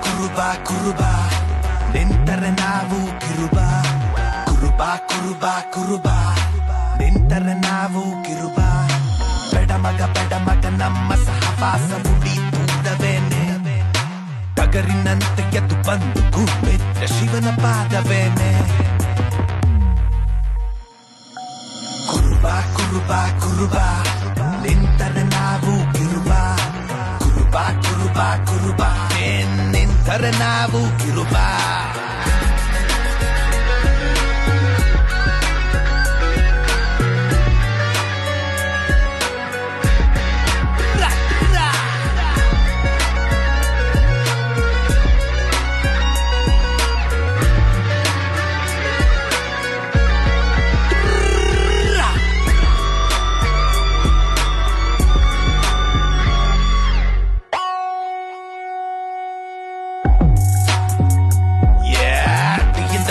ಕುರುಬಾ ಕುರುಬಾ ನಿಂತರೆ ನಾವು ಕಿರುಬಾ ಕುರುಬಾ ಕುರುಬಾ ಕುರುಬಾ ನಿಂತರೆ ನಾವು ಕಿರುಬಾ ಬೆಡಮಗ ನಮ್ಮ ಸಹವಾಸ ಮುಡಿ ತೂದವೇನೆ ಟಗರಿನಂತೆ ಎದ್ದು ಬಂದು ಕೂಪಿದ್ದ ಶಿವನ ಪಾದವೇನೆ ಕುರುಬಾ ಕುರುಬಾ ಕುರುಬಾ ನಿಂತರೆ ನಾವು ಕಿರುಬಾ ಕುರುಬಾ ಕುರುಬಾ ಕುರುಬಾ ನಿಂತರೆ ನಾವು ಕಿರುಬಾ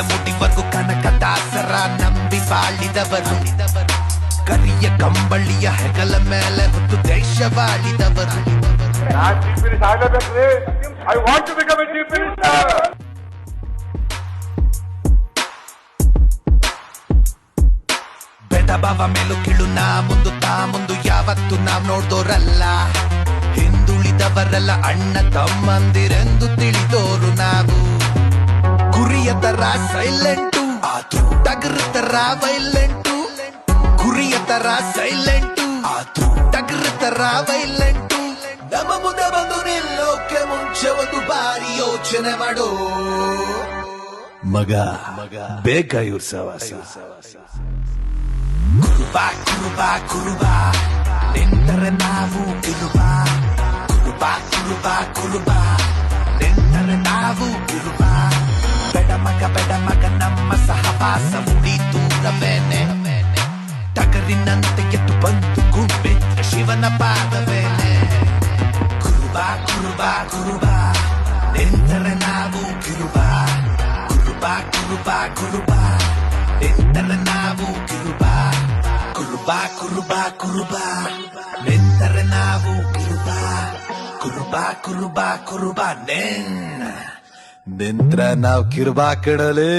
ಮುಡಿವರೆಗೂ ಕನಕದಾಸರ ನಂಬಿ ಬಾಳಿದವರು ಕರಿಯ ಕಂಬಳಿಯ ಹೆಗಲ ಮೇಲೆ ಹೊತ್ತು ದೇಶವಾಳಿದವರು ಬೆದಬಾವ ಮೇಲು ಕೀಳು ನಾ ಮುಂದು ಯಾವತ್ತು ನಾವ್ ನೋಡ್ದೋರಲ್ಲ ಹಿಂದುಳಿದವರೆಲ್ಲ ಅಣ್ಣ ತಮ್ಮಂದಿರೆಂದು ತಿಳಿದೋರು ನಾವು ಕುರಿಯ ತರ ಸೈಲೆಂಟು ಆದ್ರೂ ಟಗರ ತರ ವೈಲೆಂಟು ಕುರಿಯ ತರ ಸೈಲೆಂಟು ಆದ್ರೂ ಟಗರ ತರ ವೈಲೆಂಟು ನಮ್ಮ ಮುಂದೆ ಬಂದು ನಿಲ್ಲೋಕೆ ಮುಂಚೆ ಒಂದು ಬಾರಿ ಯೋಚನೆ ಮಾಡೋ ಮಗ ಬೇಗ ಇವ್ರ ಸವಾಸ ಕುರುಬಾ ಕುರುಬಾ ಕುರುಬಾ ನಿಂತರೆ ನಾವು ಕಿರುಬಾ ಕುರುಬಾ ಕುರುಬಾ ಕುರುಬಾ ನಿಂತರೆ ನಾವು ಕಿರುಬಾ ಬೆಡಮಗ ನಮ್ಮ ಸಹವಾಸ ಮುಡಿ ತೂದವೇನೆ ಟಗರಿನಂತೆ ಎದ್ದು ಬಂದು ಕೂಪಿದ್ದ ಶಿವನ ಪಾದವೇನೆ ಕುರುಬಾ ಕುರುಬಾ ಕುರುಬಾ ನಿಂತರೆ ನಾವು ಕಿರುಬಾ ಕುರುಬಾ ಕುರುಬಾ ಕುರುಬಾ ನಿಂತರೆ ನಾವು ಕಿರುಬಾ ಕುರುಬಾ ಕುರುಬಾ ಕುರುಬಾ ನಿಂತರೆ ನಾವು ಕಿರುಬಾ ಕುರುಬಾ ಕುರುಬಾ ಕುರುಬಾ ನಿಂತ್ರ ನಾವ್ ಕಿರುಬಾ ಕಡಲೇ